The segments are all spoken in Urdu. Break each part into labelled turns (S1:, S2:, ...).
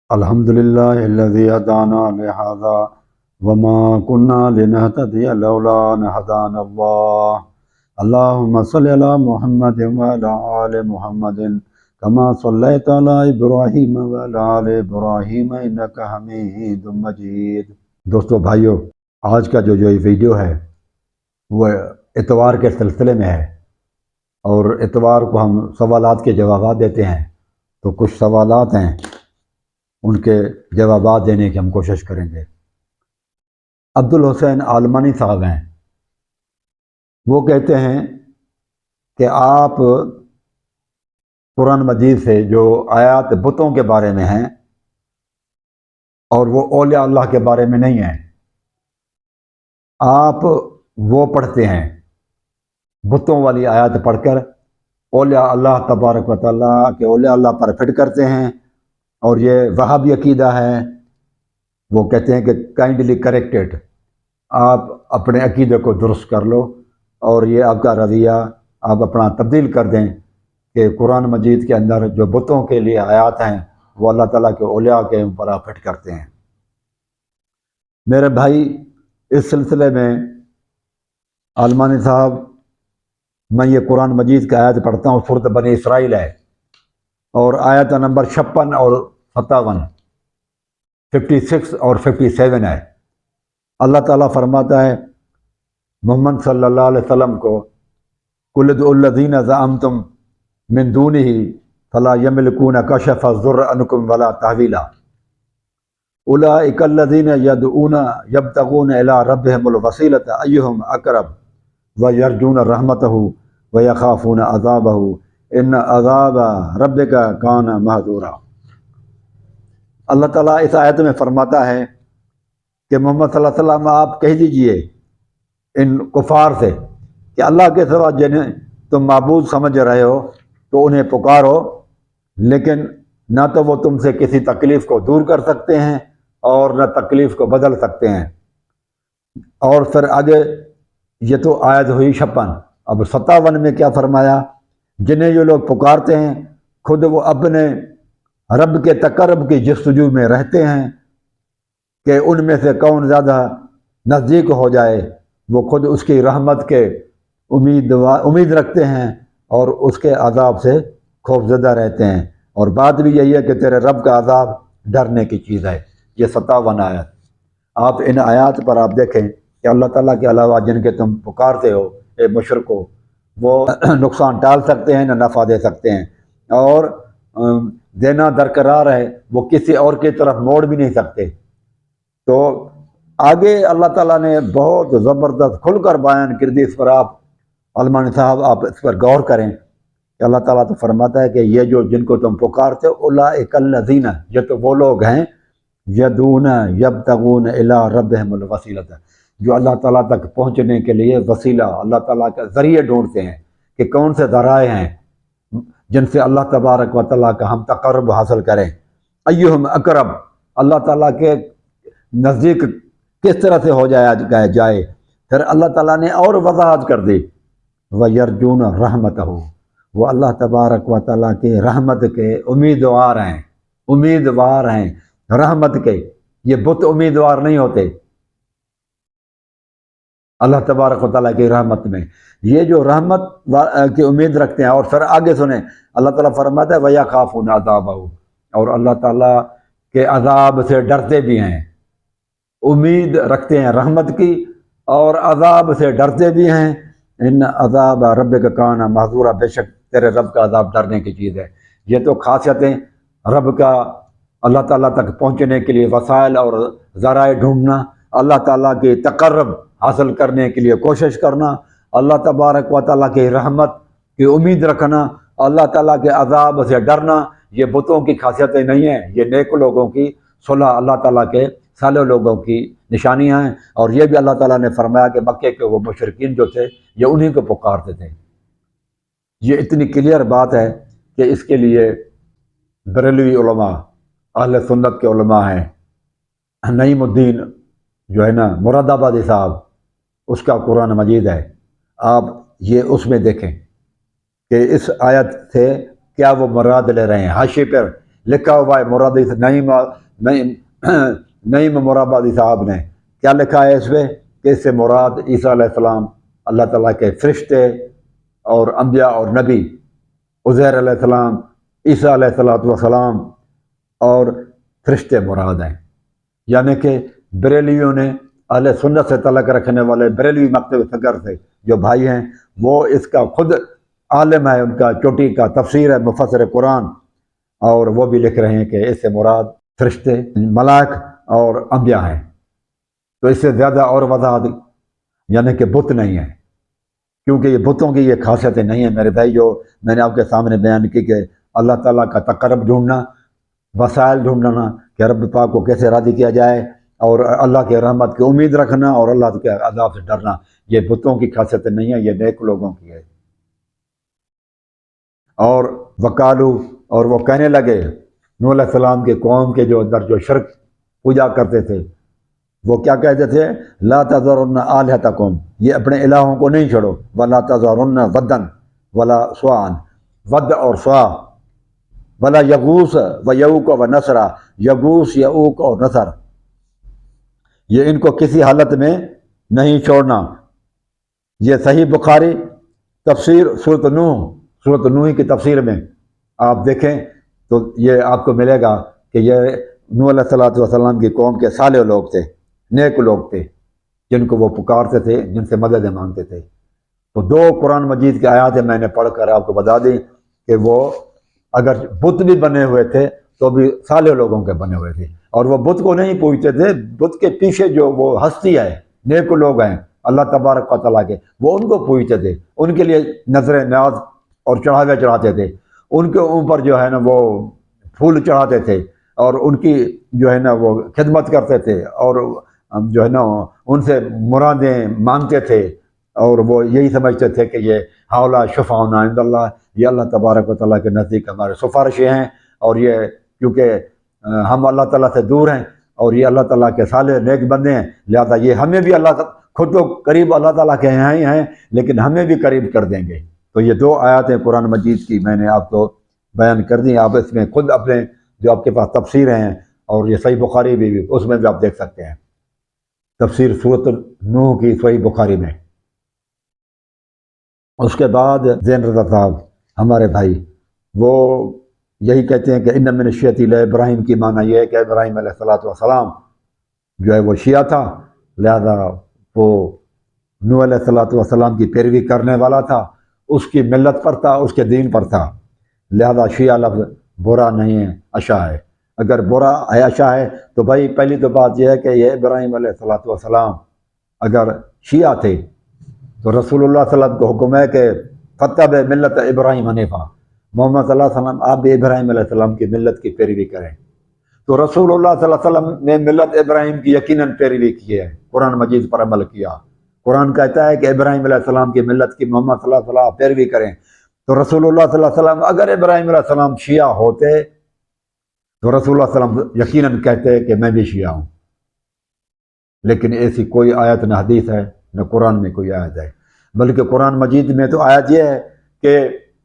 S1: الحمدللہ الذی ہدانا لہذا وما كنا لنہتدی لولا ان ہدانا اللہ اللہم صلی علی محمد وعلی آل محمد کما صلیت علی ابراہیم وعلی آل ابراہیم انک حمید مجید۔ دوستو بھائیو، آج کا جو یہ ویڈیو ہے وہ اتوار کے سلسلے میں ہے، اور اتوار کو ہم سوالات کے جوابات دیتے ہیں، تو کچھ سوالات ہیں ان کے جوابات دینے کی ہم کوشش کریں گے۔ عبدالحسین عالمانی صاحب ہیں، وہ کہتے ہیں کہ آپ قرآن مجید سے جو آیات بتوں کے بارے میں ہیں اور وہ اولیاء اللہ کے بارے میں نہیں ہیں، آپ وہ پڑھتے ہیں، بتوں والی آیات پڑھ کر اولیاء اللہ تبارک و تعالیٰ کے اولیاء اللہ پر فٹ کرتے ہیں، اور یہ وہابی عقیدہ ہے۔ وہ کہتے ہیں کہ کائنڈلی کریکٹڈ، آپ اپنے عقیدے کو درست کر لو، اور یہ آپ کا رویہ آپ اپنا تبدیل کر دیں کہ قرآن مجید کے اندر جو بتوں کے لیے آیات ہیں وہ اللہ تعالیٰ کے اولیاء کے اوپر آپ فٹ کرتے ہیں۔ میرے بھائی، اس سلسلے میں عالمانی صاحب، میں یہ قرآن مجید کی آیت پڑھتا ہوں، سورۃ بنی اسرائیل ہے، اور آیت نمبر 56 اور 57، 56 اور 57 ہے۔ اللہ تعالیٰ فرماتا ہے محمد صلی اللہ علیہ وسلم کو، قُلِ ادْعُوا الَّذِينَ زَعَمْتُم مِّن دُونِهِ فَلَا يَمْلِكُونَ كَشْفَ الضُّرِّ عَنكُمْ وَلَا تَحْوِيلًا أُولَٰئِكَ الَّذِينَ يَدْعُونَ يَبْتَغُونَ إِلَىٰ رَبِّهِمُ الْوَسِيلَةَ أَيُّهُمْ أَقْرَبُ وَيَرْجُونَ رَحْمَتَهُ وَيَخَافُونَ عَذَابَهُ إِنَّ عَذَابَ رَبِّكَ كَانَ مَحْذُورًا۔ اللہ تعالیٰ اس آیت میں فرماتا ہے کہ محمد صلی اللہ علیہ وسلم آپ کہہ دیجئے ان کفار سے کہ اللہ کے سوا جنہیں تم معبود سمجھ رہے ہو تو انہیں پکارو، لیکن نہ تو وہ تم سے کسی تکلیف کو دور کر سکتے ہیں اور نہ تکلیف کو بدل سکتے ہیں۔ اور پھر آگے یہ تو آیت ہوئی 56، اب 57 میں کیا فرمایا؟ جنہیں یہ لوگ پکارتے ہیں خود وہ اپنے رب کے تقرب کی جستجو میں رہتے ہیں کہ ان میں سے کون زیادہ نزدیک ہو جائے، وہ خود اس کی رحمت کے امید رکھتے ہیں اور اس کے عذاب سے خوفزدہ رہتے ہیں۔ اور بات بھی یہی ہے کہ تیرے رب کا عذاب ڈرنے کی چیز ہے۔ یہ 57 آیت۔ آپ ان آیات پر آپ دیکھیں کہ اللہ تعالیٰ کے علاوہ جن کے تم پکارتے ہو اے مشرکو، وہ نقصان ٹال سکتے ہیں نہ نفع دے سکتے ہیں، اور دینا درقرار ہے، وہ کسی اور کی طرف موڑ بھی نہیں سکتے۔ تو آگے اللہ تعالیٰ نے بہت زبردست کھل کر بیان کر دی۔ اس پر آپ علماء صاحب آپ اس پر غور کریں کہ اللہ تعالیٰ تو فرماتا ہے کہ یہ جو جن کو تم پکارتے ہو اولئک الذین، یہ تو وہ لوگ ہیں یدعون یبتغون الی ربہم الوسیلۃ، جو اللہ تعالیٰ تک پہنچنے کے لیے وسیلہ، اللہ تعالیٰ کا ذریعے ڈھونڈتے ہیں کہ کون سے ذرائع ہیں جن سے اللہ تبارک و تعالیٰ کا ہم تقرب حاصل کریں۔ ایہم اقرب، اللہ تعالیٰ کے نزدیک کس طرح سے ہو جائے۔ پھر اللہ تعالیٰ نے اور وضاحت کر دی، وَيَرْجُونَ رَحْمَتَهُ، وہ اللہ تبارک و تعالیٰ کے رحمت کے امیدوار ہیں رحمت کے۔ یہ بت امیدوار نہیں ہوتے اللہ تبارک و تعالیٰ کی رحمت میں، یہ جو رحمت کی امید رکھتے ہیں۔ اور پھر آگے سنیں، اللہ تعالیٰ فرماتا ہے وَيَخَافُونَ عَذَابَهُ، اور اللہ تعالیٰ کے عذاب سے ڈرتے بھی ہیں، امید رکھتے ہیں رحمت کی اور عذاب سے ڈرتے بھی ہیں۔ ان عذاب ربک کان محذورا، بے شک تیرے رب کا عذاب ڈرنے کی چیز ہے۔ یہ تو خاصیتیں رب کا اللہ تعالیٰ تک پہنچنے کے لیے وسائل اور ذرائع ڈھونڈنا، اللہ تعالیٰ کی تقرب حاصل کرنے کے لیے کوشش کرنا، اللہ تبارک و تعالیٰ کی رحمت کی امید رکھنا، اللہ تعالیٰ کے عذاب سے ڈرنا، یہ بتوں کی خاصیتیں نہیں ہیں، یہ نیک لوگوں کی، صلح اللہ تعالیٰ کے صالح لوگوں کی نشانیاں ہیں۔ اور یہ بھی اللہ تعالیٰ نے فرمایا کہ مکے کے وہ مشرکین جو تھے یہ انہی کو پکارتے تھے۔ یہ اتنی کلیئر بات ہے کہ اس کے لیے بریلوی علماء، اہل سنت کے علماء ہیں، نعیم الدین جو ہے نا مراد آبادی صاحب، اس کا قرآن مجید ہے، آپ یہ اس میں دیکھیں کہ اس آیت سے کیا وہ مراد لے رہے ہیں۔ حاشیے پر لکھا ہوا ہے مرادی نعیم مرابادی صاحب نے، کیا لکھا ہے اس پہ کہ اس سے مراد عیسیٰ علیہ السلام اللہ تعالیٰ کے فرشتے اور انبیاء اور نبی، عزیر علیہ السلام، عیسیٰ علیہ السلام اور فرشتے مراد ہیں۔ یعنی کہ بریلیوں نے، اہل سنت سے تعلق رکھنے والے بریلوی مکتب فکر سے جو بھائی ہیں، وہ اس کا خود عالم ہے، ان کا چوٹی کا تفسیر ہے مفسر قرآن، اور وہ بھی لکھ رہے ہیں کہ اس سے مراد فرشتے، ملائک اور انبیاء ہیں۔ تو اس سے زیادہ اور وضاحت یعنی کہ بت نہیں ہے، کیونکہ یہ بتوں کی یہ خاصیتیں نہیں ہیں میرے بھائی، جو میں نے آپ کے سامنے بیان کی کہ اللہ تعالیٰ کا تقرب ڈھونڈنا، وسائل ڈھونڈنا کہ رب پاک کو کیسے راضی کیا جائے، اور اللہ کے رحمت کی امید رکھنا اور اللہ کے عذاب سے ڈرنا، یہ بتوں کی خاصیتیں نہیں ہیں، یہ نیک لوگوں کی ہے۔ اور وکالو، اور وہ کہنے لگے نوح علیہ السلام کے قوم کے جو اندر جو شرک پوجا کرتے تھے، وہ کیا کہتے تھے؟ لا تذرن آلہتکم، یہ اپنے الہوں کو نہیں چھوڑو، ولا تذرن ودن ولا سواعا، ود اور سوا، ولا یغوث و یعوق و نصرا، یغوث، یعوق اور نصر، یہ ان کو کسی حالت میں نہیں چھوڑنا۔ یہ صحیح بخاری تفسیر سورۃ نوح کی تفسیر میں آپ دیکھیں تو یہ آپ کو ملے گا کہ یہ نوح علیہ السلام کی قوم کے صالح لوگ تھے، نیک لوگ تھے، جن کو وہ پکارتے تھے، جن سے مدد مانگتے تھے۔ تو دو قرآن مجید کی آیاتیں میں نے پڑھ کر آپ کو بتا دی کہ وہ اگر بت بھی بنے ہوئے تھے تو بھی صالح لوگوں کے بنے ہوئے تھے، اور وہ بت کو نہیں پوجتے تھے، بت کے پیچھے جو وہ ہستی ہے، نیک لوگ ہیں اللہ تبارک و تعالیٰ کے، وہ ان کو پوجتے تھے، ان کے لیے نظر نیاز اور چڑھاوے چڑھاتے تھے، ان کے اوپر جو ہے نا وہ پھول چڑھاتے تھے، اور ان کی جو ہے نا وہ خدمت کرتے تھے، اور جو ہے نا ان سے مرادیں مانگتے تھے، اور وہ یہی سمجھتے تھے کہ یہ ہاؤلا شفاعنا عند اللہ، یہ اللہ تبارک و تعالیٰ کے نزدیک ہمارے سفارشیں ہیں، اور یہ کیونکہ ہم اللہ تعالیٰ سے دور ہیں اور یہ اللہ تعالیٰ کے صالح نیک بندے ہیں، لہذا یہ ہمیں بھی خود تو قریب اللہ تعالیٰ کے یہاں ہی ہیں، لیکن ہمیں بھی قریب کر دیں گے۔ تو یہ دو آیاتیں قرآن مجید کی میں نے آپ کو بیان کر دی، آپ اس میں خود اپنے جو آپ کے پاس تفسیر ہیں، اور یہ صحیح بخاری بھی اس میں بھی آپ دیکھ سکتے ہیں، تفسیر سورۃ نوح کی صحیح بخاری میں۔ اس کے بعد زین رضا صاحب ہمارے بھائی، وہ یہی کہتے ہیں کہ ان من الشیعۃ ابراہیم کی معنی یہ ہے کہ ابراہیم علیہ السلام جو ہے وہ شیعہ تھا، لہذا وہ نوح علیہ السلام کی پیروی کرنے والا تھا، اس کی ملت پر تھا، اس کے دین پر تھا، لہذا شیعہ لفظ برا نہیں ہے، اچھا ہے۔ اگر برا ہے، اچھا ہے، تو بھائی پہلی تو بات یہ ہے کہ یہ ابراہیم علیہ السلام اگر شیعہ تھے تو رسول اللہ صلی اللہ علیہ وسلم کو حکم ہے کہ فتب ملت ابراہیم حنیفہ، محمد صلی اللہ علیہ وسلم آپ بھی ابراہیم علیہ السلام کی ملت کی پیروی کریں۔ تو رسول اللہ صلی اللہ علیہ وسلم نے ملت ابراہیم کی یقیناً پیروی کی ہے، قرآن مجید پر عمل کیا۔ قرآن کہتا ہے کہ ابراہیم علیہ السلام کی ملت کی محمد صلی اللہ علیہ وسلم پیروی کریں۔ تو رسول اللہ صلی اللہ علیہ وسلم اگر ابراہیم علیہ السلام شیعہ ہوتے تو رسول اللہ صلی اللہ علیہ وسلم یقیناً کہتے کہ میں بھی شیعہ ہوں، لیکن ایسی کوئی آیت نہ حدیث ہے نہ قرآن میں کوئی آیت ہے، بلکہ قرآن مجید میں تو آیت یہ ہے کہ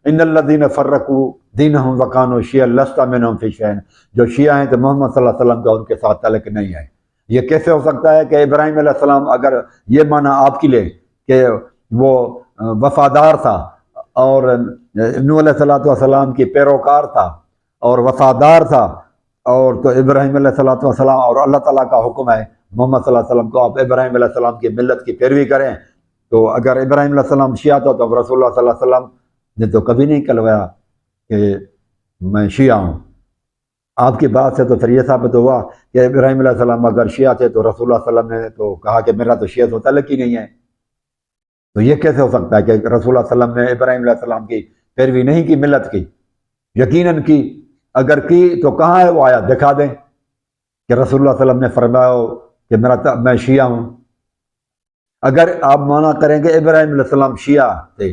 S1: ان الذین فرقوا دینہم وکانوا شیعا لست منہم فی شیء، جو شیعہ ہیں تو محمد صلی اللہ علیہ وسلم کا ان کے ساتھ تعلق نہیں ہے۔ یہ کیسے ہو سکتا ہے کہ ابراہیم علیہ السلام اگر یہ معنی آپ کی لے کہ وہ وفادار تھا اور نوح علیہ السلام کی پیروکار تھا اور وفادار تھا، اور تو ابراہیم علیہ السلام اور اللہ تعالیٰ کا حکم ہے محمد صلی اللہ علیہ وسلم کو آپ ابراہیم علیہ السلام کی ملت کی پیروی کریں، تو اگر ابراہیم علیہ السلام شیعہ تھا تو رسول اللہ صلی اللہ علیہ وسلم نے تو کبھی نہیں کہلوایا کہ میں شیعہ ہوں۔ آپ کی بات سے تو پھر یہ ثابت ہوا کہ ابراہیم علیہ السلام اگر شیعہ تھے تو رسول اللہ صلی اللہ علیہ وسلم نے تو کہا کہ میرا تو شیعہ تو تعلق ہی نہیں ہے۔ تو یہ کیسے ہو سکتا ہے کہ رسول اللہ صلی اللہ علیہ وسلم نے ابراہیم علیہ السلام کی پیروی نہیں کی، ملت کی؟ یقیناً کی، اگر کی تو کہاں ہے وہ آیت؟ دکھا دیں کہ رسول اللہ صلی اللہ علیہ وسلم نے فرمایا ہو کہ میں شیعہ ہوں۔ اگر آپ مانا کریں کہ ابراہیم علیہ السلام شیعہ تھے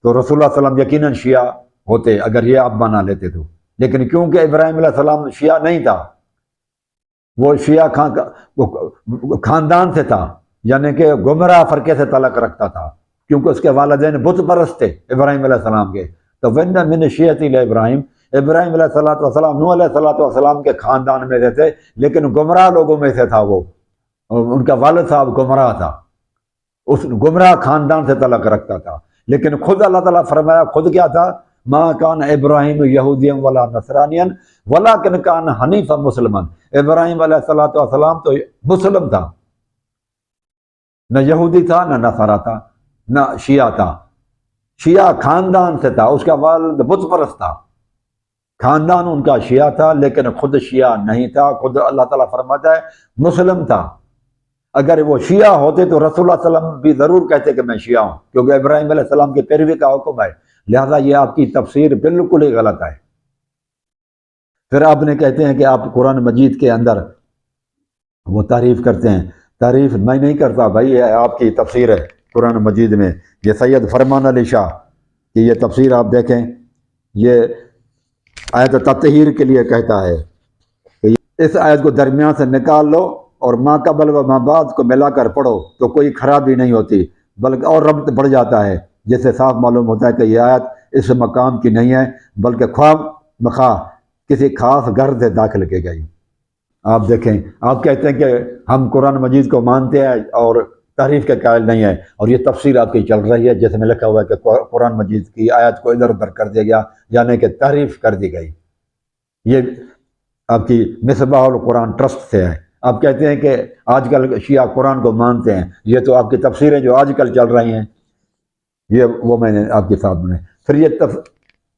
S1: تو رسول اللہ صلی اللہ علیہ وسلم یقیناً شیعہ ہوتے، اگر یہ آپ مانا لیتے تو، لیکن کیونکہ ابراہیم علیہ السلام شیعہ نہیں تھا، وہ شیعہ خاندان سے تھا، یعنی کہ گمراہ فرقے سے تعلق رکھتا تھا، کیونکہ اس کے والدین بت پرست تھے ابراہیم علیہ السلام کے۔ تو وَإِنَّ مِنَ الشِّيَعَةِ لِإِبْرَاهِيمَ، ابراہیم علیہ السلام نوح علیہ السلام کے خاندان میں سے تھے، لیکن گمراہ لوگوں میں سے تھا وہ، اور ان کا والد صاحب گمراہ تھا، اس گمراہ خاندان سے تعلق رکھتا تھا۔ لیکن خود اللہ تعالیٰ فرمایا، خود کیا تھا؟ ما کان ابراہیم یہودیا ولا نصرانیا ولکن کان حنیفا مسلمان۔ ابراہیم علیہ السلام تو مسلم تھا، نہ یہودی تھا نہ نصارا تھا نہ شیعہ تھا، شیعہ خاندان سے تھا، اس کا والد بت پرست تھا، خاندان ان کا شیعہ تھا، لیکن خود شیعہ نہیں تھا، خود اللہ تعالیٰ فرماتا ہے مسلم تھا۔ اگر وہ شیعہ ہوتے تو رسول اللہ صلی اللہ علیہ وسلم بھی ضرور کہتے کہ میں شیعہ ہوں، کیونکہ ابراہیم علیہ السلام کی پیروی کا حکم ہے، لہذا یہ آپ کی تفسیر بالکل ہی غلط ہے۔ پھر آپ نے کہتے ہیں کہ آپ قرآن مجید کے اندر وہ تعریف کرتے ہیں، تعریف میں نہیں کرتا بھائی، یہ آپ کی تفسیر ہے قرآن مجید میں۔ یہ سید فرمان علی شاہ کی یہ تفسیر آپ دیکھیں، یہ آیت تطہیر کے لیے کہتا ہے کہ اس آیت کو درمیان سے نکال لو اور ما قبل و ما بعد کو ملا کر پڑھو تو کوئی خرابی نہیں ہوتی، بلکہ اور ربط بڑھ جاتا ہے، جس سے صاف معلوم ہوتا ہے کہ یہ آیت اس مقام کی نہیں ہے، بلکہ خواہ مخواہ کسی خاص گھر سے داخل کی گئی۔ آپ دیکھیں، آپ کہتے ہیں کہ ہم قرآن مجید کو مانتے ہیں اور تحریف کے قائل نہیں ہے، اور یہ تفسیر آپ کی چل رہی ہے جس میں لکھا ہوا ہے کہ قرآن مجید کی آیت کو ادھر ادھر کر دیا گیا، یعنی کہ تحریف کر دی گئی۔ یہ آپ کی مصباح القرآن ٹرسٹ سے ہے۔ آپ کہتے ہیں کہ آج کل شیعہ قرآن کو مانتے ہیں، یہ تو آپ کی تفسیریں جو آج کل چل رہی ہیں، یہ وہ میں نے آپ کے سامنے۔ پھر یہ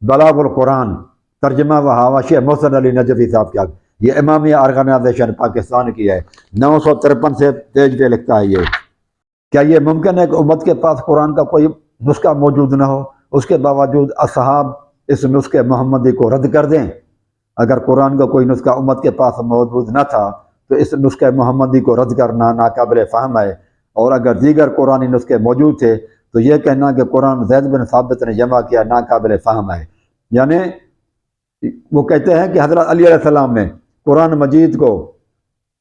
S1: بلاغ القرآن ترجمہ و حواشی محسن علی نجفی صاحب کیا، یہ امامیہ آرگنائزیشن پاکستان کی ہے، 953 سے پیج پہ لکھتا ہے۔ یہ کیا یہ ممکن ہے کہ امت کے پاس قرآن کا کوئی نسخہ موجود نہ ہو، اس کے باوجود اصحاب اس نسخے محمدی کو رد کر دیں؟ اگر قرآن کا کوئی نسخہ امت کے پاس موجود نہ تھا تو اس نسخہ محمدی کو رد کرنا ناقابل فہم ہے، اور اگر دیگر قرآنی نسخے موجود تھے تو یہ کہنا کہ قرآن زید بن ثابت نے جمع کیا ناقابل فہم ہے۔ یعنی وہ کہتے ہیں کہ حضرت علی علیہ السلام نے قرآن مجید کو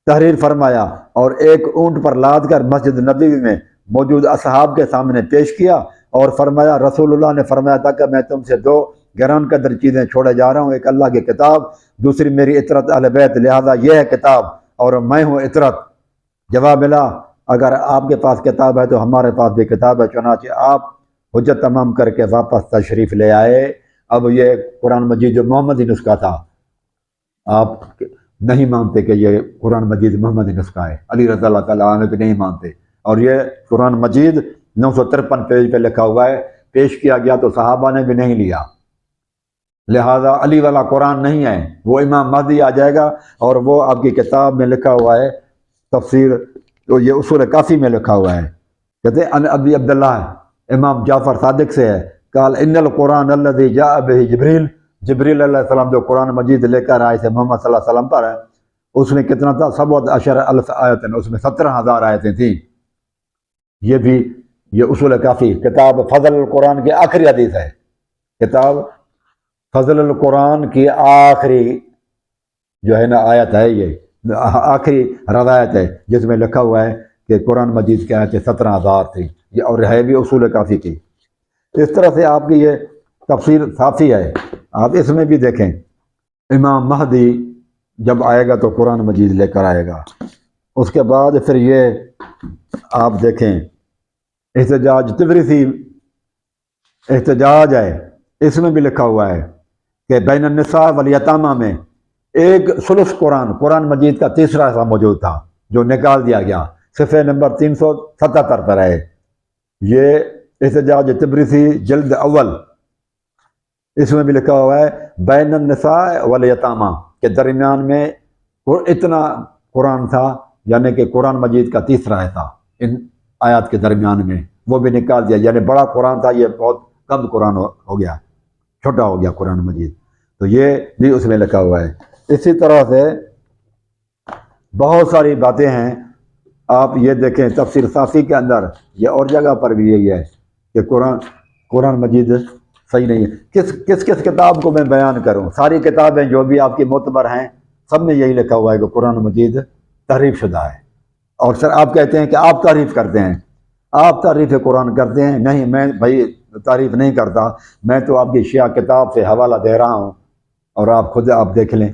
S1: تحریر فرمایا اور ایک اونٹ پر لاد کر مسجد نبوی میں موجود اصحاب کے سامنے پیش کیا اور فرمایا، رسول اللہ نے فرمایا تھا کہ میں تم سے دو گران قدر چیزیں چھوڑے جا رہا ہوں، ایک اللہ کی کتاب، دوسری میری اطرت اہل بیت، لہذا یہ ہے کتاب اور میں ہوں اطرت۔ جواب ملا، اگر آپ کے پاس کتاب ہے تو ہمارے پاس بھی کتاب ہے، چنانچہ آپ حجت تمام کر کے واپس تشریف لے آئے۔ اب یہ قرآن مجید جو محمدی نسخہ تھا، آپ نہیں مانتے کہ یہ قرآن مجید محمدی نسخہ ہے، علی رضی اللہ تعالیٰ عنہ بھی نہیں مانتے، اور یہ قرآن مجید 953 پیج پہ لکھا ہوا ہے، پیش کیا گیا تو صحابہ نے بھی نہیں لیا، لہذا علی والا قرآن نہیں ہے، وہ امام مہدی آ جائے گا، اور وہ آپ کی کتاب میں لکھا ہوا ہے تفسیر، تو یہ اصول کافی میں لکھا ہوا ہے، کہتے ہیں ان ابی عبداللہ امام جعفر صادق سے ہے، قال ان القرآن الذی جاء بہ جبریل، جبریل علیہ السلام جو قرآن مجید لے کر آئے تھے محمد صلی اللہ علیہ وسلم پر، اس میں کتنا تھا؟ 17,000 آیتیں، اس میں 17,000 آیتیں تھیں۔ یہ بھی یہ اصول کافی کتاب فضل القرآن کی آخری حدیث ہے، کتاب فضل القرآن کی آخری جو ہے نا آیت ہے، یہ آخری روایت ہے جس میں لکھا ہوا ہے کہ قرآن مجید کی آیتیں 17,000 تھی، یہ اور ہے بھی اصول کافی کی۔ اس طرح سے آپ کی یہ تفسیر صافی ہے، آپ اس میں بھی دیکھیں، امام مہدی جب آئے گا تو قرآن مجید لے کر آئے گا۔ اس کے بعد پھر یہ آپ دیکھیں احتجاج تبریسی احتجاج ہے، اس میں بھی لکھا ہوا ہے کہ بین النساء والیتامہ میں ایک ثلث قرآن مجید کا تیسرا حصہ موجود تھا جو نکال دیا گیا، صفحہ نمبر 377 پر ہے۔ یہ احتجاج تبریسی جلد اول، اس میں بھی لکھا ہوا ہے بین النساء والیتامہ کے درمیان میں اتنا قرآن تھا، یعنی کہ قرآن مجید کا تیسرا حصہ ان آیات کے درمیان میں، وہ بھی نکال دیا، یعنی بڑا قرآن تھا، یہ بہت کم قرآن ہو گیا، چھوٹا ہو گیا قرآن مجید، تو یہ بھی اس میں لکھا ہوا ہے۔ اسی طرح سے بہت ساری باتیں ہیں، آپ یہ دیکھیں تفسیر صافی کے اندر، یہ اور جگہ پر بھی یہی ہے کہ قرآن مجید صحیح نہیں ہے۔ کس کتاب کو میں بیان کروں؟ ساری کتابیں جو بھی آپ کی معتبر ہیں سب میں یہی لکھا ہوا ہے کہ قرآن مجید تحریف شدہ ہے، اور سر آپ کہتے ہیں کہ آپ تعریف کرتے ہیں، آپ تعریف قرآن کرتے ہیں؟ نہیں، میں بھائی تعریف نہیں کرتا، میں تو آپ کی شیعہ کتاب سے حوالہ دے رہا ہوں اور آپ خود آپ دیکھ لیں،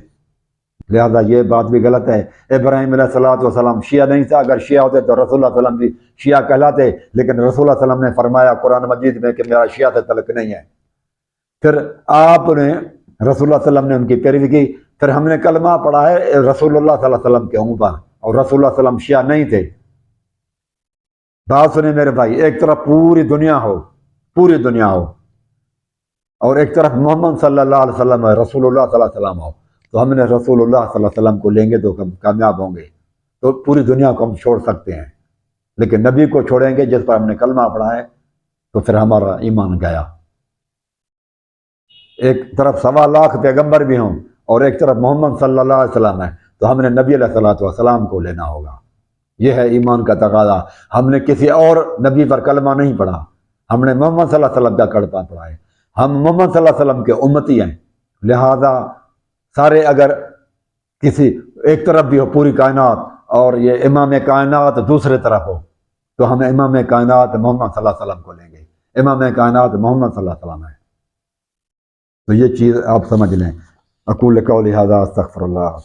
S1: لہذا یہ بات بھی غلط ہے۔ ابراہیم علیہ الصلوۃ والسلام شیعہ نہیں تھا، اگر شیعہ ہوتے تو رسول اللہ صلی اللہ علیہ وسلم بھی شیعہ کہلاتے، لیکن رسول اللہ صلی اللہ علیہ وسلم نے فرمایا قرآن مجید میں کہ میرا شیعہ سے تعلق نہیں ہے۔ پھر آپ نے رسول اللہ صلی اللہ علیہ وسلم نے ان کی پیروی کی، پھر ہم نے کلمہ پڑھا ہے رسول اللہ صلی اللہ علیہ وسلم کے منہ پر، اور رسول اللہ صلی اللہ علیہ وسلم شیعہ نہیں تھے۔ بات سنیں میرے بھائی، ایک طرف پوری دنیا ہو، پوری دنیا ہو، اور ایک طرف محمد صلی اللہ علیہ وسلم ہے، رسول اللہ صلی اللہ علیہ وسلم ہو، تو ہم نے رسول اللہ صلی اللہ علیہ وسلم کو لیں گے تو کامیاب ہوں گے۔ تو پوری دنیا کو ہم چھوڑ سکتے ہیں، لیکن نبی کو چھوڑیں گے جس پر ہم نے کلمہ پڑھا ہے تو پھر ہمارا ایمان گیا۔ ایک طرف 1.25 پیغمبر بھی ہوں اور ایک طرف محمد صلی اللہ علیہ وسلم ہے، تو ہم نے نبی علیہ الصلوۃ والسلام کو لینا ہوگا۔ یہ ہے ایمان کا تقاضا۔ ہم نے کسی اور نبی پر کلمہ نہیں پڑھا، ہم نے محمد صلی اللہ علیہ وسلم کا کلمہ پڑھا ہے۔ ہم محمد صلی اللہ علیہ وسلم کے امتی ہیں، لہذا سارے اگر کسی ایک طرف بھی ہو پوری کائنات اور یہ امام کائنات دوسرے طرف ہو، تو ہم امام کائنات محمد صلی اللہ علیہ وسلم کو لیں گے۔ امام کائنات محمد صلی اللہ علیہ وسلم ہے، تو یہ چیز آپ سمجھ لیں۔ اقول قولی ھذا استغفر اللہ۔